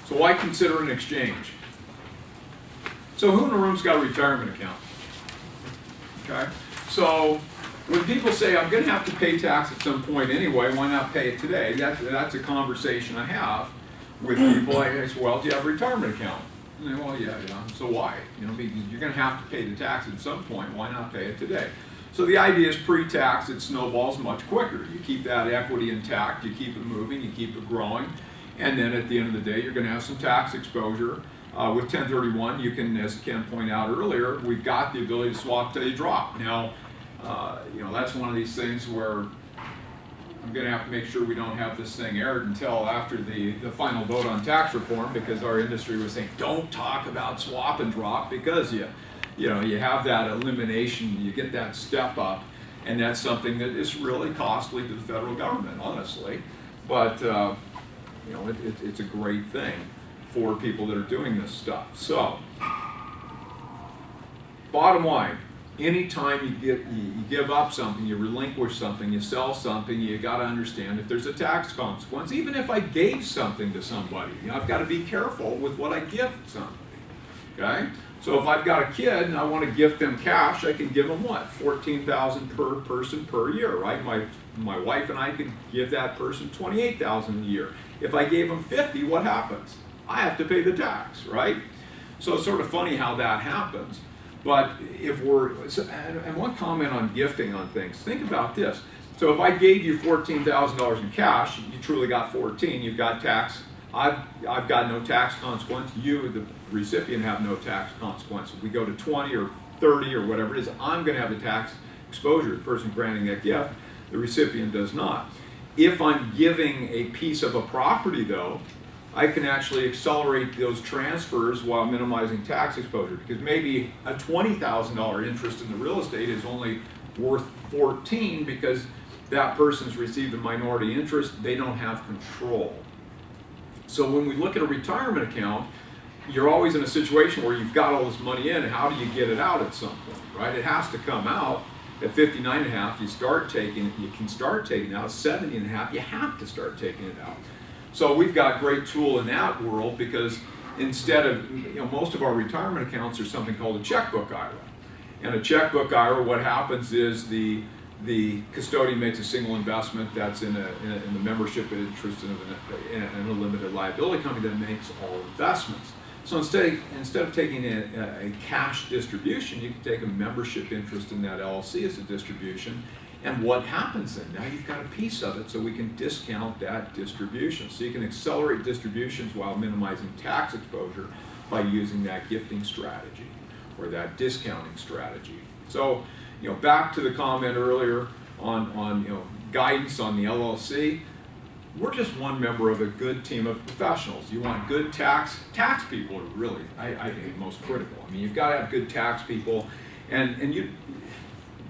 So why consider an exchange? So who in the room's got a retirement account? Okay, so when people say, I'm going to have to pay tax at some point anyway, why not pay it today? That's a conversation I have with people. I say, well, do you have a retirement account? And they, well, yeah. So why? Because you're going to have to pay the tax at some point. Why not pay it today? So the idea is pre-tax, it snowballs much quicker. You keep that equity intact, you keep it moving, you keep it growing, and then at the end of the day, you're going to have some tax exposure. With 1031, you can, as Ken pointed out earlier, we've got the ability to swap till you drop. Now, that's one of these things where I'm going to have to make sure we don't have this thing aired until after the final vote on tax reform, because our industry was saying, don't talk about swap and drop, because you have that elimination, you get that step up, and that's something that is really costly to the federal government, honestly. But it's a great thing for people that are doing this stuff. So, bottom line, anytime you give up something, you relinquish something, you sell something, you got to understand if there's a tax consequence. Even if I gave something to somebody, I've got to be careful with what I give somebody. Okay? So if I've got a kid and I want to gift them cash, I can give them what? $14,000 per person per year, right? My wife and I could give that person $28,000 a year. If I gave them 50, what happens? I have to pay the tax, right? So it's sort of funny how that happens. But and one comment on gifting on things, think about this. So if I gave you $14,000 in cash, you truly got 14, you've got tax. I've got no tax consequence. You, the recipient, have no tax consequence. If we go to 20 or 30 or whatever it is, I'm going to have the tax exposure. The person granting that gift, the recipient does not. If I'm giving a piece of a property, though, I can actually accelerate those transfers while minimizing tax exposure, because maybe a $20,000 interest in the real estate is only worth 14 because that person's received a minority interest. They don't have control. So when we look at a retirement account, you're always in a situation where you've got all this money in, and how do you get it out at some point, right? It has to come out. At 59.5, you can start taking it out. 70.5, you have to start taking it out. So we've got a great tool in that world, because instead of, most of our retirement accounts are something called a checkbook IRA. And a checkbook IRA, what happens is the custodian makes a single investment that's in the membership interest in a limited liability company that makes all investments. So instead of taking a cash distribution, you can take a membership interest in that LLC as a distribution. And what happens then? Now you've got a piece of it, so we can discount that distribution. So you can accelerate distributions while minimizing tax exposure by using that gifting strategy or that discounting strategy. So, back to the comment earlier on guidance on the LLC. We're just one member of a good team of professionals. You want good tax people are really, I think, most critical. I mean, you've got to have good tax people, and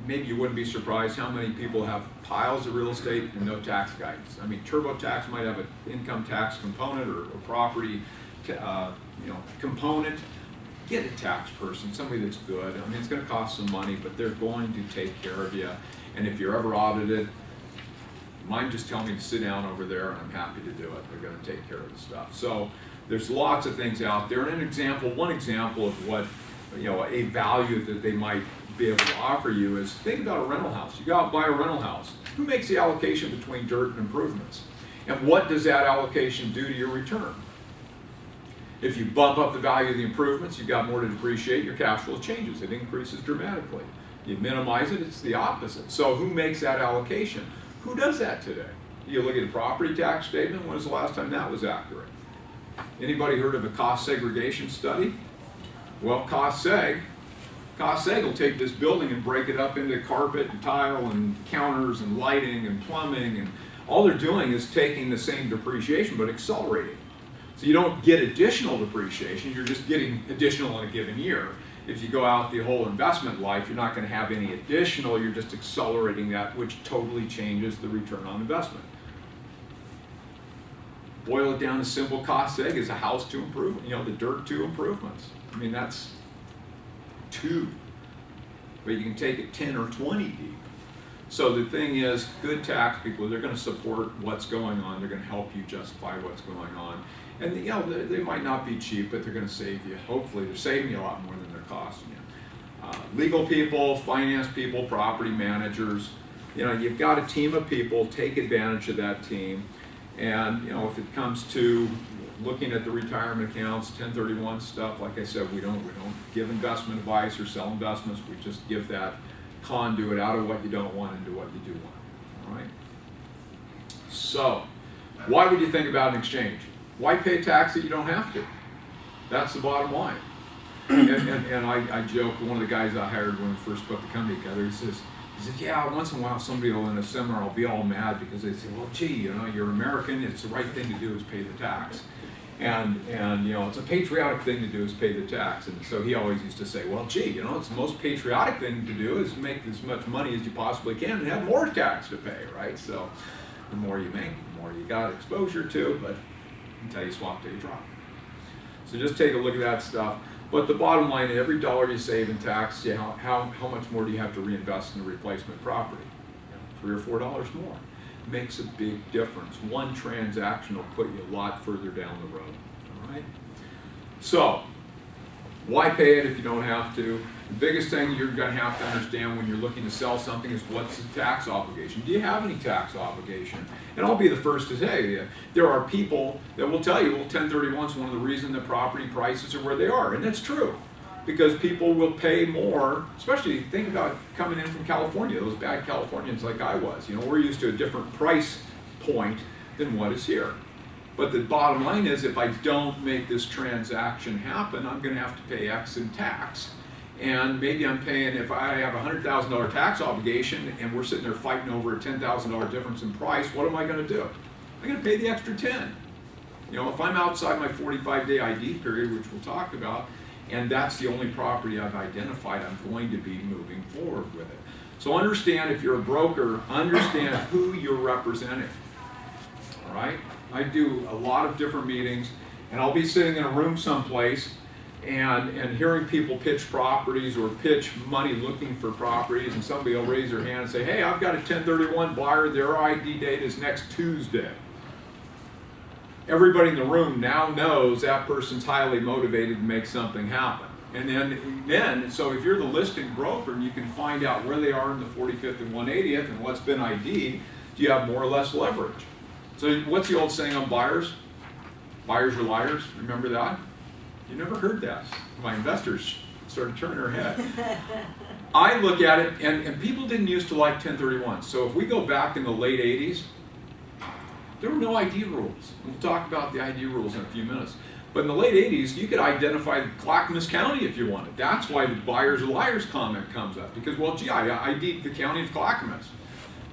maybe you wouldn't be surprised how many people have piles of real estate and no tax guidance. I mean, TurboTax might have an income tax component or property component. Get a tax person, somebody that's good. I mean, it's going to cost some money, but they're going to take care of you. And if you're ever audited, mine just tell me to sit down over there, and I'm happy to do it. They're going to take care of the stuff. So there's lots of things out there. And one example of what, a value that they might be able to offer you is, think about a rental house. You go out and buy a rental house. Who makes the allocation between dirt and improvements? And what does that allocation do to your return? If you bump up the value of the improvements, you've got more to depreciate, your cash flow changes. It increases dramatically. You minimize it, it's the opposite. So who makes that allocation? Who does that today? You look at a property tax statement, when was the last time that was accurate? Anybody heard of a cost segregation study? Well, cost seg will take this building and break it up into carpet and tile and counters and lighting and plumbing, and all they're doing is taking the same depreciation but accelerating. So you don't get additional depreciation, you're just getting additional in a given year. If you go out the whole investment life, you're not going to have any additional, you're just accelerating that, which totally changes the return on investment. Boil it down to simple cost seg is a house to improvement, the dirt to improvements. I mean, that's 2, but you can take it 10 or 20 deep. So the thing is, good tax people, they're going to support what's going on. They're going to help you justify what's going on. And you know, they might not be cheap, but they're going to save you. Hopefully, they're saving you a lot more than they're costing you. Legal people, finance people, property managers. You know, you've got a team of people. Take advantage of that team. And you know, if it comes to looking at the retirement accounts, 1031 stuff, like I said, we don't give investment advice or sell investments. We just give that conduit out of what you don't want into what you do want. All right. So, why would you think about an exchange? Why pay tax that you don't have to? That's the bottom line. And I joke, one of the guys I hired when we first put the company together, he says, yeah, once in a while somebody will in a seminar, I'll be all mad because they say, well, gee, you know, you're American, it's the right thing to do is pay the tax. And you know, it's a patriotic thing to do is pay the tax. And so he always used to say, well, gee, you know, it's the most patriotic thing to do is make as much money as you possibly can and have more tax to pay, right? So the more you make, the more you got exposure to, but until you swap till you drop. So just take a look at that stuff. But the bottom line, every dollar you save in tax, you know, how much more do you have to reinvest in the replacement property? You know, $3 or $4 more. Makes a big difference. One transaction will put you a lot further down the road. All right? So, why pay it if you don't have to? The biggest thing you're going to have to understand when you're looking to sell something is what's the tax obligation. Do you have any tax obligation? And I'll be the first to say, there are people that will tell you, well, 1031 is one of the reasons that property prices are where they are. And that's true. Because people will pay more, especially think about coming in from California, those bad Californians like I was. You know, we're used to a different price point than what is here. But the bottom line is, if I don't make this transaction happen, I'm going to have to pay X in tax. And maybe I'm paying, if I have a $100,000 tax obligation and we're sitting there fighting over a $10,000 difference in price, what am I going to do? I'm going to pay the extra 10. You know, if I'm outside my 45-day ID period, which we'll talk about, and that's the only property I've identified, I'm going to be moving forward with it. So understand, if you're a broker, understand who you're representing. All right? I do a lot of different meetings, and I'll be sitting in a room someplace and hearing people pitch properties or pitch money looking for properties, and somebody will raise their hand and say, hey, I've got a 1031 buyer, their ID date is next Tuesday. Everybody in the room now knows that person's highly motivated to make something happen. And then, so if you're the listing broker and you can find out where they are in the 45th and 180th and what's been ID'd, do you have more or less leverage? So what's the old saying on buyers? Buyers are liars, remember that? You never heard that. My investors started turning their head. I look at it, and people didn't used to like 1031. So if we go back in the late 80s, there were no ID rules. We'll talk about the ID rules in a few minutes. But in the late 80s, you could identify Clackamas County if you wanted. That's why the buyers are liars comment comes up. Because, well, gee, I ID'd the county of Clackamas.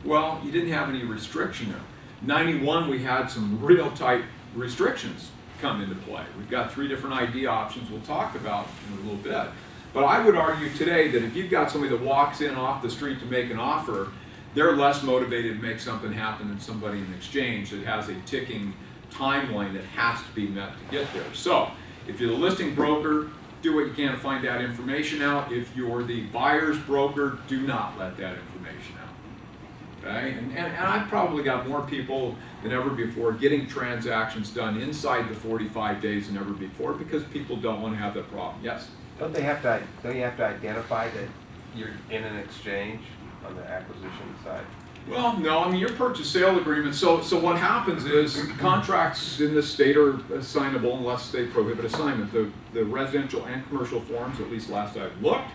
Well, you didn't have any restriction there. 91, we had some real tight restrictions come into play. We've got 3 different ID options we'll talk about in a little bit. But I would argue today that if you've got somebody that walks in off the street to make an offer, they're less motivated to make something happen than somebody in exchange that has a ticking timeline that has to be met to get there. So, if you're the listing broker, do what you can to find that information out. If you're the buyer's broker, do not let that information out. Okay? And I've probably got more people than ever before getting transactions done inside the 45 days than ever before because people don't want to have that problem. Yes? Don't you have to identify that you're in an exchange on the acquisition side? Well, no, I mean, your purchase sale agreement, so what happens is contracts in this state are assignable unless they prohibit assignment. The residential and commercial forms, at least last I looked,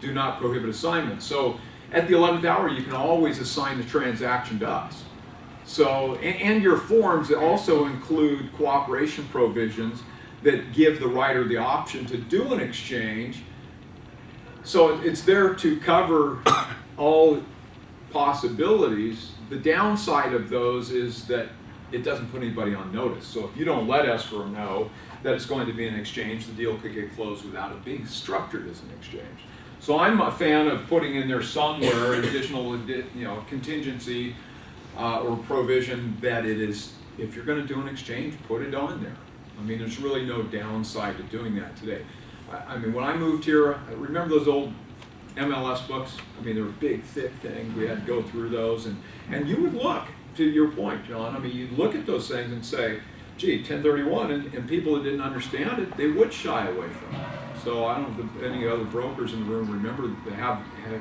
do not prohibit assignment. So at the 11th hour, you can always assign the transaction to us. So, and your forms also include cooperation provisions that give the writer the option to do an exchange. So it's there to cover all possibilities. The downside of those is that it doesn't put anybody on notice. So if you don't let escrow know that it's going to be an exchange, the deal could get closed without it being structured as an exchange. So I'm a fan of putting in there somewhere additional, contingency or provision that it is, if you're going to do an exchange, put it on there. I mean, there's really no downside to doing that today. I mean, when I moved here, I remember those old MLS books. I mean, they were big, thick things. We had to go through those, and you would look, to your point, John. I mean, you'd look at those things and say, gee, 1031, and people that didn't understand it, they would shy away from it. So I don't know if any other brokers in the room remember that have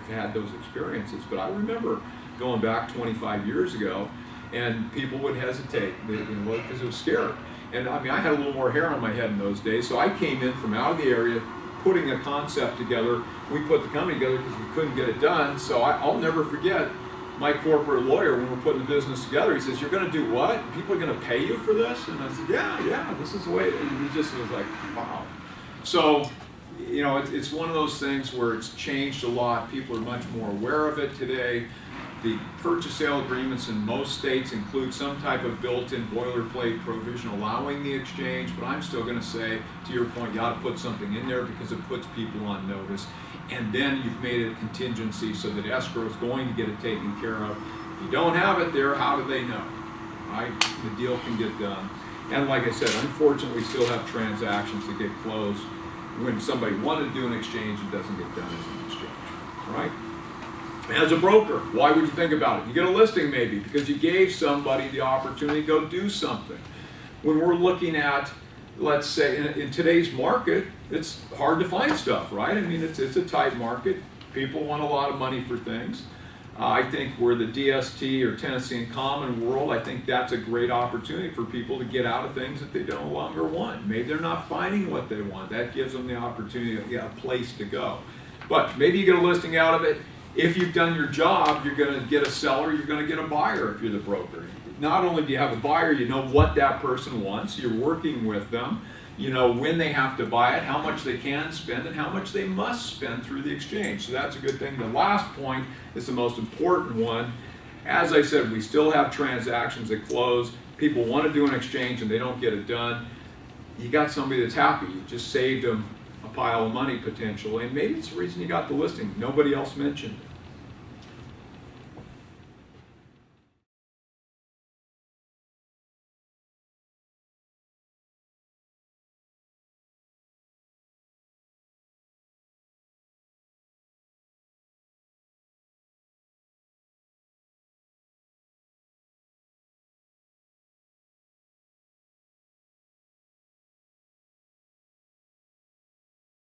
had those experiences, but I remember going back 25 years ago, and people would hesitate, because it was scary. And I mean, I had a little more hair on my head in those days, so I came in from out of the area, putting a concept together. We put the company together because we couldn't get it done. So I'll never forget my corporate lawyer when we're putting the business together. He says, "You're going to do what? People are going to pay you for this?" And I said, "Yeah, this is the way." And he just was like, "Wow." So, it's one of those things where it's changed a lot. People are much more aware of it today. The purchase sale agreements in most states include some type of built-in boilerplate provision allowing the exchange, but I'm still going to say, to your point, you ought to put something in there because it puts people on notice. And then you've made it a contingency so that escrow is going to get it taken care of. If you don't have it there, how do they know? Right? The deal can get done. And like I said, unfortunately, we still have transactions that get closed when somebody wanted to do an exchange and doesn't get done as an exchange. Right? As a broker, why would you think about it? You get a listing maybe because you gave somebody the opportunity to go do something. When we're looking at, let's say, in today's market, it's hard to find stuff, right? I mean, it's a tight market. People want a lot of money for things. I think we're the DST or Tennessee in Common world. I think that's a great opportunity for people to get out of things that they no longer want. Maybe they're not finding what they want. That gives them the opportunity to get a place to go. But maybe you get a listing out of it. If you've done your job, you're going to get a seller, you're going to get a buyer if you're the broker. Not only do you have a buyer, you know what that person wants, you're working with them, you know when they have to buy it, how much they can spend, and how much they must spend through the exchange. So that's a good thing. The last point is the most important one. As I said, we still have transactions that close. People want to do an exchange and they don't get it done. You got somebody that's happy. You just saved them a pile of money potentially, and maybe it's the reason you got the listing. Nobody else mentioned it.